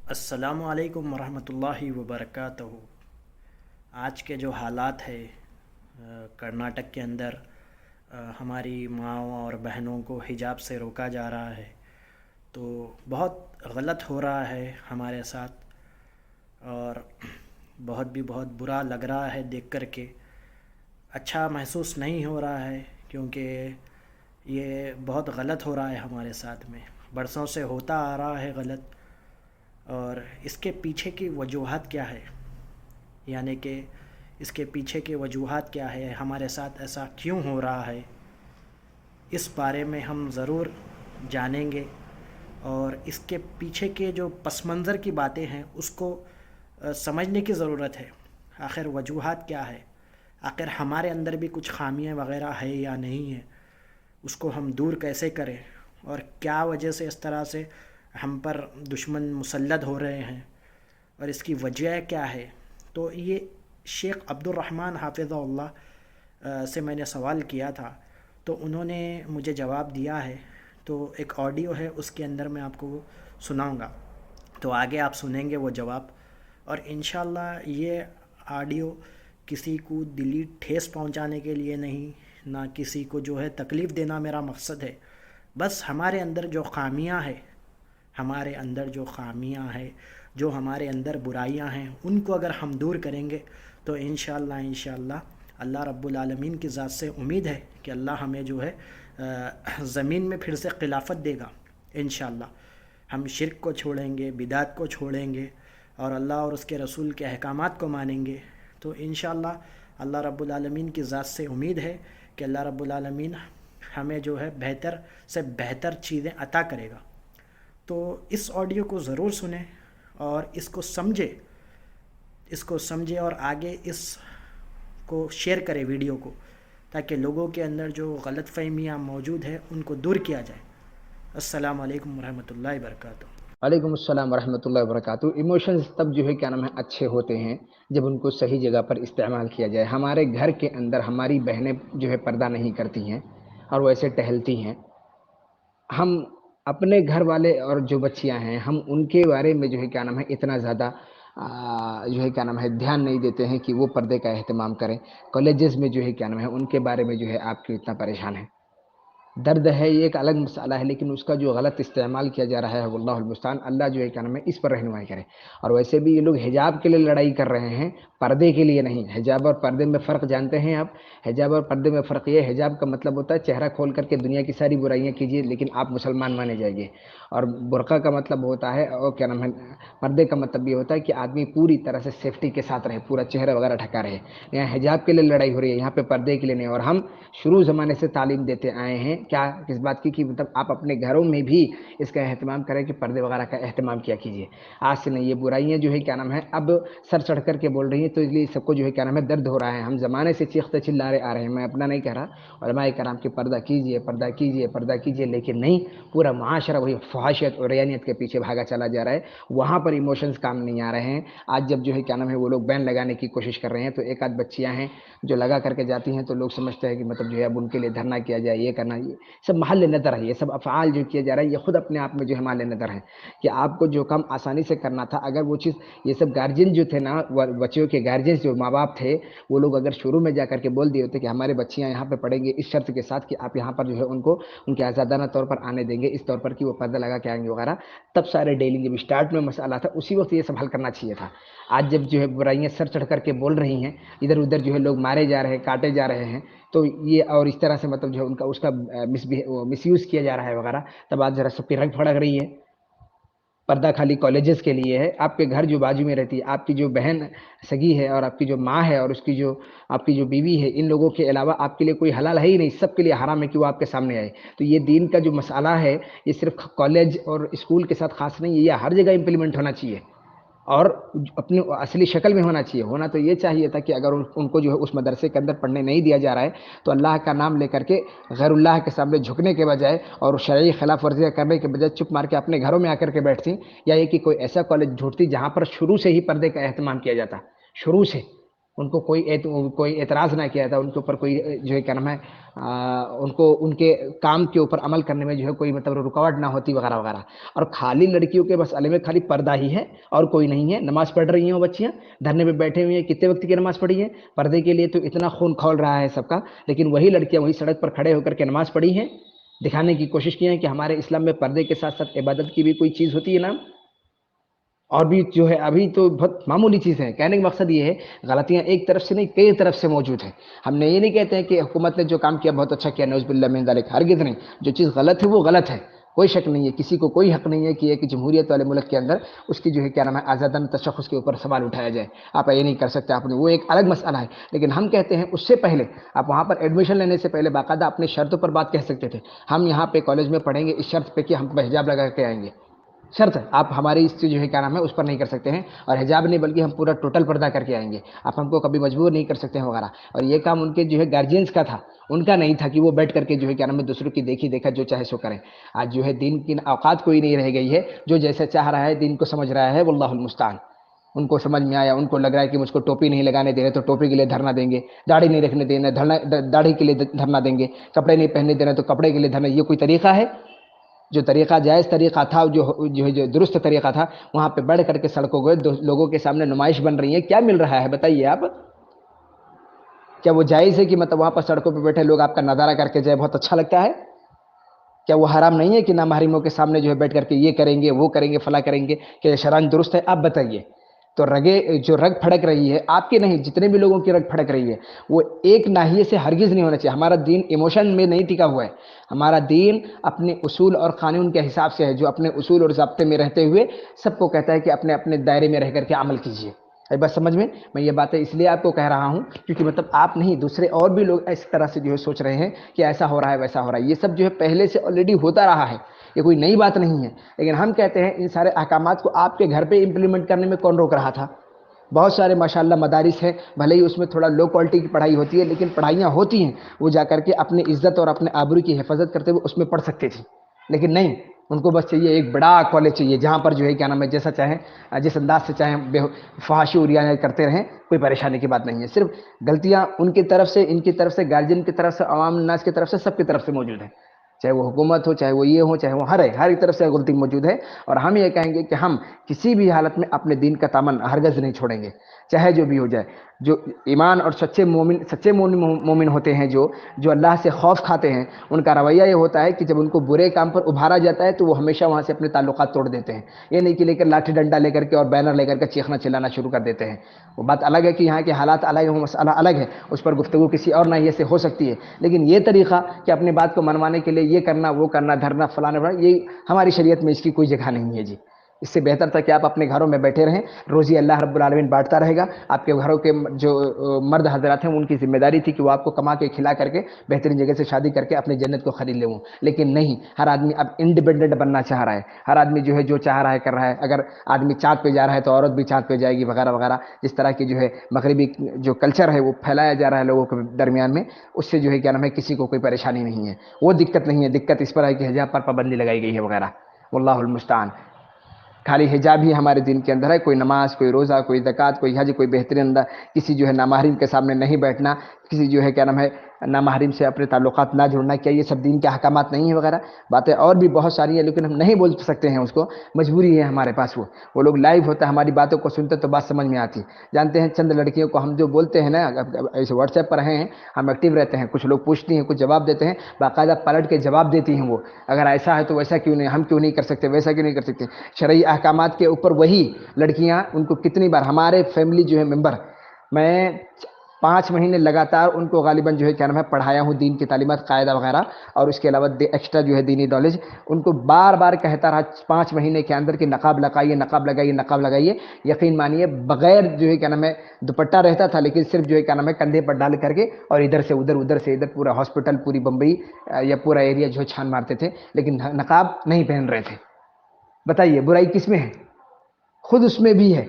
السلام علیکم ورحمۃ اللہ وبرکاتہ۔ آج کے جو حالات ہے کرناٹک کے اندر ہماری ماؤں اور بہنوں کو حجاب سے روکا جا رہا ہے، تو بہت غلط ہو رہا ہے ہمارے ساتھ، اور بہت برا لگ رہا ہے دیکھ کر کے۔ اچھا محسوس نہیں ہو رہا ہے کیونکہ یہ بہت غلط ہو رہا ہے ہمارے ساتھ میں، برسوں سے ہوتا آ رہا ہے غلط۔ اور اس کے پیچھے کی وجوہات کیا ہے، یعنی کہ اس کے پیچھے کی وجوہات کیا ہے، ہمارے ساتھ ایسا کیوں ہو رہا ہے، اس بارے میں ہم ضرور جانیں گے۔ اور اس کے پیچھے کے جو پس منظر کی باتیں ہیں اس کو سمجھنے کی ضرورت ہے۔ آخر وجوہات کیا ہے، آخر ہمارے اندر بھی کچھ خامیاں وغیرہ ہے یا نہیں ہے، اس کو ہم دور کیسے کریں، اور کیا وجہ سے اس طرح سے ہم پر دشمن مسلط ہو رہے ہیں، اور اس کی وجہ کیا ہے۔ تو یہ شیخ عبد الرحمن حافظہ اللہ سے میں نے سوال کیا تھا، تو انہوں نے مجھے جواب دیا ہے۔ تو ایک آڈیو ہے، اس کے اندر میں آپ کو سناؤں گا، تو آگے آپ سنیں گے وہ جواب۔ اور انشاءاللہ یہ آڈیو کسی کو دلی ٹھیس پہنچانے کے لیے نہیں، نہ کسی کو جو ہے تکلیف دینا میرا مقصد ہے۔ بس ہمارے اندر جو خامیاں ہیں، ہمارے اندر جو خامیاں ہیں، جو ہمارے اندر برائیاں ہیں، ان کو اگر ہم دور کریں گے تو انشاءاللہ اللہ رب العالمین کی ذات سے امید ہے کہ اللہ ہمیں جو ہے زمین میں پھر سے خلافت دے گا انشاءاللہ۔ ہم شرک کو چھوڑیں گے، بدعت کو چھوڑیں گے، اور اللہ اور اس کے رسول کے احکامات کو مانیں گے، تو انشاءاللہ اللہ رب العالمین کی ذات سے امید ہے کہ اللہ رب العالمین ہمیں جو ہے بہتر سے بہتر چیزیں عطا کرے گا۔ تو اس آڈیو کو ضرور سنیں اور اس کو سمجھے اور آگے اس کو شیئر کرے ویڈیو کو، تاکہ لوگوں کے اندر جو غلط فہمیاں موجود ہیں ان کو دور کیا جائے۔ السلام علیکم ورحمۃ اللہ وبرکاتہ۔ وعلیکم السلام ورحمۃ اللہ وبرکاتہ۔ ایموشنز تب جو ہے اچھے ہوتے ہیں جب ان کو صحیح جگہ پر استعمال کیا جائے۔ ہمارے گھر کے اندر ہماری بہنیں جو ہے پردہ نہیں کرتی ہیں اور وہ ایسے ٹہلتی ہیں، ہم اپنے گھر والے اور جو بچیاں ہیں ہم ان کے بارے میں جو ہے اتنا زیادہ جو ہے دھیان نہیں دیتے ہیں کہ وہ پردے کا اہتمام کریں۔ کالجز میں جو ہے ان کے بارے میں جو ہے آپ کیوں اتنا پریشان ہیں؟ درد ہے، یہ ایک الگ مسئلہ ہے، لیکن اس کا جو غلط استعمال کیا جا رہا ہے واللہ المستعان، اللہ جو ہے اس پر رہنمائی کرے۔ اور ویسے بھی یہ لوگ حجاب کے لیے لڑائی کر رہے ہیں، پردے کے لیے نہیں۔ حجاب اور پردے میں فرق جانتے ہیں آپ؟ حجاب اور پردے میں فرق یہ ہے، حجاب کا مطلب ہوتا ہے چہرہ کھول کر کے دنیا کی ساری برائیاں کیجیے لیکن آپ مسلمان مانے جائیے، اور برقع کا مطلب ہوتا ہے، اور پردے کا مطلب یہ ہوتا ہے کہ آدمی پوری طرح سے سیفٹی کے ساتھ رہے، پورا چہرہ وغیرہ ڈھکا رہے۔ یہاں حجاب کے لیے لڑائی ہو رہی ہے، یہاں پہ پردے کے لیے نہیں۔ اور ہم شروع زمانے سے تعلیم دیتے آئے ہیں کیا کس بات کی کہ مطلب آپ اپنے گھروں میں بھی اس کا اہتمام کریں کہ پردے وغیرہ کا اہتمام کیا کیجیے۔ آج سے نہیں، یہ برائیاں جو ہے اب سر چڑھ کر کے بول رہی ہیں، تو اس لیے سب کو جو ہے درد ہو رہا ہے۔ ہم زمانے سے چیختے چلارے آ رہے ہیں، میں اپنا نہیں کہہ رہا، علماء کرام کے پردہ کیجیے پردہ کیجیے پردہ کیجیے، لیکن نہیں، پورا معاشرہ وہی فحاشیت اور ریانیت کے پیچھے بھاگا چلا جا رہا ہے، وہاں پر ایموشنز کام نہیں آ رہے ہیں۔ آج جب جو ہے وہ لوگ بین لگانے کی کوشش کر رہے ہیں، تو ایک آدھ بچیاں ہیں جو لگا کر کے جاتی ہیں، تو لوگ سمجھتے ہیں کہ مطلب جو ہے اب ان کے لیے دھرنا کیا جائے، یہ کرنا، یہ سب محل نظر ہے۔ یہ سب افعال جو کیے جا رہے ہیں یہ خود اپنے آپ میں جو ہے محل نظر ہے، کہ آپ کو جو کام آسانی سے کرنا تھا، اگر وہ چیز، یہ سب گارجین جو تھے نا، بچیوں کے گارجین جو ماں باپ تھے، وہ لوگ اگر شروع میں جا کر کے بول دیے ہوتے کہ ہمارے بچیاں یہاں پہ پڑھیں گے اس شرط کے ساتھ کہ آپ یہاں پر جو ہے ان کو ان کے آزادانہ طور پر آنے دیں گے، اس طور پر کہ وہ پردہ لگا کے آئیں گے وغیرہ، تب سارے ڈیلی جب اسٹارٹ میں مسئلہ تھا اسی وقت یہ سب حل کرنا چاہیے تھا۔ آج جب جو ہے برائیاں سر چڑھ کر کے بول رہی ہیں، ادھر ادھر جو ہے لوگ مارے جا رہے ہیں، کاٹے جا رہے ہیں، تو یہ اور اس طرح سے مطلب جو ہے ان کا اس کا مس یوز کیا جا رہا ہے وغیرہ، تب آج ذرا سب کی رنگ پھڑک رہی ہے۔ پردہ خالی کالجز کے لیے ہے، آپ کے گھر جو بازو میں رہتی ہے، آپ کی جو بہن سگی ہے اور آپ کی جو ماں ہے اور اس کی جو آپ کی جو بیوی ہے، ان لوگوں کے علاوہ آپ کے لیے کوئی حلال ہے ہی نہیں، سب کے لیے حرام ہے کہ وہ آپ کے سامنے آئے۔ تو یہ دین کا جو مسئلہ ہے یہ صرف کالج اور اسکول کے ساتھ خاص نہیں ہے، یہ ہر جگہ امپلیمنٹ ہونا چاہیے، اور اپنی اصلی شکل میں ہونا چاہیے۔ ہونا تو یہ چاہیے تھا کہ اگر ان کو جو ہے اس مدرسے کے اندر پڑھنے نہیں دیا جا رہا ہے تو اللہ کا نام لے کر کے غیر اللہ کے سامنے جھکنے کے بجائے اور شرعی خلاف ورزیاں کرنے کے بجائے چپ مار کے اپنے گھروں میں آ کر کے بیٹھتی، یا یہ کہ کوئی ایسا کالج ڈھونڈتی جہاں پر شروع سے ہی پردے کا اہتمام کیا جاتا، شروع سے ان کو کوئی اعتراض نہ کیا جاتا، ان کے اوپر کوئی جو ہے کیا نام ہے ان کو ان کے کام کے اوپر عمل کرنے میں جو ہے کوئی مطلب رکاوٹ نہ ہوتی وغیرہ وغیرہ. اور خالی لڑکیوں کے مسئلے میں خالی پردہ ہی ہے اور کوئی نہیں ہے. نماز پڑھ رہی ہیں وہ بچیاں، دھرنے پہ بیٹھے ہوئے ہیں، کتنے وقت کی نماز پڑھی ہے؟ پردے کے لیے تو اتنا خون کھول رہا ہے سب کا، لیکن وہی لڑکیاں وہی سڑک پر کھڑے ہو کر کے نماز پڑھی ہیں، دکھانے کی کوشش کی ہے کہ ہمارے اسلام میں پردے کے ساتھ ساتھ عبادت کی بھی کوئی چیز ہوتی ہے نا. اور بھی جو ہے ابھی تو بہت معمولی چیز ہے. کہنے کا مقصد یہ ہے غلطیاں ایک طرف سے نہیں کئی طرف سے موجود ہیں. ہم نے یہ نہیں کہتے ہیں کہ حکومت نے جو کام کیا بہت اچھا کیا، نعوذ باللہ من ذالک، ہرگز نہیں. جو چیز غلط ہے وہ غلط ہے، کوئی شک نہیں ہے. کسی کو کوئی حق نہیں ہے کہ ایک جمہوریت والے ملک کے اندر اس کی جو ہے کیا نام ہے آزادانہ تشخص کے اوپر سوال اٹھایا جائے. آپ یہ نہیں کر سکتے، آپ نے وہ ایک الگ مسئلہ ہے. لیکن ہم کہتے ہیں اس سے پہلے آپ وہاں پر ایڈمیشن لینے سے پہلے باقاعدہ اپنی شرطوں پر بات کہہ سکتے تھے. ہم یہاں پہ کالج میں پڑھیں گے اس شرط پہ کہ ہم حجاب لگا کے آئیں گے. شرط ہے، آپ ہماری اس سے جو ہے کیا نام ہے اس پر نہیں کر سکتے ہیں. اور حجاب نہیں بلکہ ہم پورا ٹوٹل پردہ کر کے آئیں گے، آپ ہم کو کبھی مجبور نہیں کر سکتے ہیں وغیرہ. اور یہ کام ان کے جو ہے گارجینس کا تھا، ان کا نہیں تھا کہ وہ بیٹھ کر کے جو ہے کیا نام ہے دوسروں کی دیکھی دیکھا جو چاہے سو کریں. آج جو ہے دین کی اوقات کوئی نہیں رہ گئی ہے. جو جیسا چاہ رہا ہے دین کو سمجھ رہا ہے، واللہ المستعان. ان کو سمجھ میں آیا، ان کو لگ رہا ہے کہ مجھ کو ٹوپی نہیں لگانے دے رہے تو ٹوپی کے لیے دھرنا دیں گے، داڑھی نہیں رکھنے دینا داڑھی کے لیے دھرنا دیں گے، کپڑے نہیں پہننے دینا تو کپڑے کے لیے دھرنا. یہ کوئی طریقہ ہے؟ جو طریقہ جائز طریقہ تھا، جو درست طریقہ تھا، وہاں پہ بڑھ کر کے سڑکوں کو لوگوں کے سامنے نمائش بن رہی ہے. کیا مل رہا ہے بتائیے آپ؟ کیا وہ جائز ہے کہ مطلب وہاں پر سڑکوں پہ بیٹھے لوگ آپ کا نظارہ کر کے جائے؟ بہت اچھا لگتا ہے. کیا وہ حرام نہیں ہے کہ نامحرموں کے سامنے جو ہے بیٹھ کر کے یہ کریں گے وہ کریں گے فلاں کریں گے؟ کہ شرعاً درست ہے؟ آپ بتائیے. تو جو رگ پھڑک رہی ہے آپ کی نہیں، جتنے بھی لوگوں کی رگ پھڑک رہی ہے، وہ ایک ناحیے سے ہرگز نہیں ہونا چاہیے. ہمارا دین ایموشن میں نہیں ٹکا ہوا ہے. ہمارا دین اپنے اصول اور قانون کے حساب سے ہے، جو اپنے اصول اور ضابطے میں رہتے ہوئے سب کو کہتا ہے کہ اپنے اپنے دائرے میں رہ کر کے عمل کیجیے. ایک بات سمجھ میں یہ باتیں اس لیے آپ کو کہہ رہا ہوں کیونکہ مطلب آپ نہیں، دوسرے اور بھی لوگ اس طرح سے جو ہے سوچ رہے ہیں کہ ایسا ہو رہا ہے ویسا ہو رہا ہے. یہ سب جو ہے پہلے سے آلریڈی ہوتا رہا ہے، یہ کوئی نئی بات نہیں ہے. لیکن ہم کہتے ہیں ان سارے احکامات کو آپ کے گھر پہ امپلیمنٹ کرنے میں کون روک رہا تھا؟ بہت سارے ماشاءاللہ مدارس ہیں، بھلے ہی اس میں تھوڑا لو کوالٹی کی پڑھائی ہوتی ہے، لیکن پڑھائیاں ہوتی ہیں. وہ جا کر کے اپنی عزت اور اپنے آبرو کی حفاظت کرتے ہوئے اس میں پڑھ سکتے تھے. لیکن نہیں، ان کو بس چاہیے ایک بڑا کالج چاہیے جہاں پر جو ہے کیا نام ہے جیسا چاہیں جس انداز سے چاہیں فحاشی اور رعایت کرتے رہیں. کوئی پریشانی کی بات نہیں ہے. صرف غلطیاں ان کی طرف سے، ان کی طرف سے، گارجین کی طرف سے، عوام الناس کی طرف سے، سب کی طرف سے موجود ہے. چاہے وہ حکومت ہو، چاہے وہ یہ ہو، چاہے وہ ہر ایک طرف سے غلطی موجود ہے. اور ہم یہ کہیں گے کہ ہم کسی بھی حالت میں اپنے دین کا دامن ہرگز نہیں چھوڑیں گے، چاہے جو بھی ہو جائے. جو ایمان اور سچے مومن ہوتے ہیں، جو اللہ سے خوف کھاتے ہیں، ان کا رویہ یہ ہوتا ہے کہ جب ان کو برے کام پر ابھارا جاتا ہے تو وہ ہمیشہ وہاں سے اپنے تعلقات توڑ دیتے ہیں. یہ نہیں کہ لے کر لاٹھی ڈنڈا لے کر کے اور بینر لے کر کے چیخنا چلانا شروع کر دیتے ہیں. وہ بات الگ ہے کہ یہاں کے حالات الگ ہیں، وہ مسئلہ الگ ہے، اس پر گفتگو کسی اور ناحیے سے ہو سکتی ہے. لیکن یہ طریقہ کہ اپنی بات کو منوانے کے لیے یہ کرنا وہ کرنا، دھرنا فلانا، یہ ہماری شریعت میں اس کی کوئی جگہ نہیں ہے جی. اس سے بہتر تھا کہ آپ اپنے گھروں میں بیٹھے رہیں، روزی اللہ رب العالمین بانٹتا رہے گا. آپ کے گھروں کے جو مرد حضرات ہیں ان کی ذمہ داری تھی کہ وہ آپ کو کما کے کھلا کر کے بہترین جگہ سے شادی کر کے اپنی جنت کو خرید لیں. لیکن نہیں، ہر آدمی اب انڈیپینڈنٹ بننا چاہ رہا ہے. ہر آدمی جو ہے جو چاہ رہا ہے کر رہا ہے. اگر آدمی چاند پہ جا رہا ہے تو عورت بھی چاند پہ جائے گی وغیرہ وغیرہ. جس طرح کی جو ہے مغربی جو کلچر ہے وہ پھیلایا جا رہا ہے لوگوں کے درمیان میں، اس سے جو ہے کیا نام ہے کسی کو کوئی پریشانی نہیں ہے. وہ دقت نہیں ہے. دقت اس پر ہے کہ حجاب پر پابندی لگائی گئی ہے وغیرہ. واللہ المستعان. خالی حجاب ہی ہمارے دین کے اندر ہے. کوئی نماز، کوئی روزہ، کوئی زکوٰۃ، کوئی حج، کوئی بہترین انداز، کسی جو ہے نامحرم کے سامنے نہیں بیٹھنا، کسی جو ہے کیا نام ہے نامحرم سے اپنے تعلقات نہ جوڑنا. کیا یہ سب دین کے احکامات نہیں ہیں وغیرہ؟ باتیں اور بھی بہت ساری ہیں لیکن ہم نہیں بول سکتے ہیں اس کو، مجبوری ہے ہمارے پاس. وہ لوگ لائیو ہوتا ہے، ہماری باتوں کو سنتے تو بات سمجھ میں آتی. جانتے ہیں چند لڑکیوں کو ہم جو بولتے ہیں نا، ایسے واٹس ایپ پر ہیں، ہم ایکٹیو رہتے ہیں، کچھ لوگ پوچھتی ہیں، کچھ جواب دیتے ہیں، باقاعدہ پلٹ کے جواب دیتی ہیں. وہ اگر ایسا ہے تو ویسا کیوں نہیں، ہم کیوں نہیں کر سکتے، ویسا کیوں نہیں کر سکتے. شرعی احکامات کے اوپر وہی لڑکیاں، ان کو کتنی بار ہمارے فیملی جو ہے ممبر، میں 5 مہینے لگاتار ان کو غالباً جو ہے کیا نام ہے پڑھایا ہوں دین کی تعلیمات قاعدہ وغیرہ، اور اس کے علاوہ ایکسٹرا جو ہے دینی نالج ان کو بار بار کہتا رہا 5 مہینے کے اندر کہ نقاب لگائیے، نقاب لگائیے، نقاب لگائیے. یقین مانیے بغیر جو ہے کیا نام ہے دوپٹہ رہتا تھا، لیکن صرف جو ہے کیا نام ہے کندھے پر ڈال کر کے اور ادھر سے ادھر، ادھر سے ادھر، پورا ہاسپٹل، پوری بمبئی یا پورا ایریا جو ہے چھان مارتے تھے، لیکن نقاب نہیں پہن رہے تھے. بتائیے برائی کس میں ہے؟ خود اس میں بھی ہے،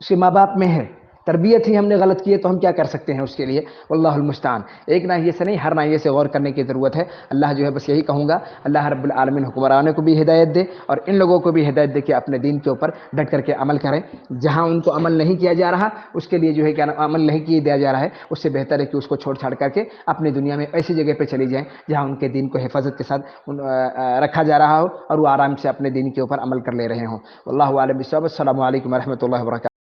اس کے ماں باپ میں ہے. تربیت ہی ہم نے غلط کی ہے تو ہم کیا کر سکتے ہیں اس کے لیے؟ واللہ المستعان. ایک ناحیے سے نہیں، ہر ناحیے سے غور کرنے کی ضرورت ہے. اللہ جو ہے بس یہی کہوں گا، اللہ رب العالمین حکمرانوں کو بھی ہدایت دے اور ان لوگوں کو بھی ہدایت دے کہ اپنے دین کے اوپر ڈٹ کر کے عمل کریں. جہاں ان کو عمل نہیں کیا جا رہا اس کے لیے جو ہے کیا عمل نہیں کیا دیا جا رہا ہے، اس سے بہتر ہے کہ اس کو چھوڑ چھاڑ کر کے اپنی دنیا میں ایسی جگہ پہ چلی جائیں جہاں ان کے دین کو حفاظت کے ساتھ رکھا جا رہا ہو اور وہ آرام سے اپنے دین کے اوپر عمل کر لے رہے ہوں. واللہ عالم بالصواب. السلام علیکم ورحمۃ اللہ وبرکاتہ.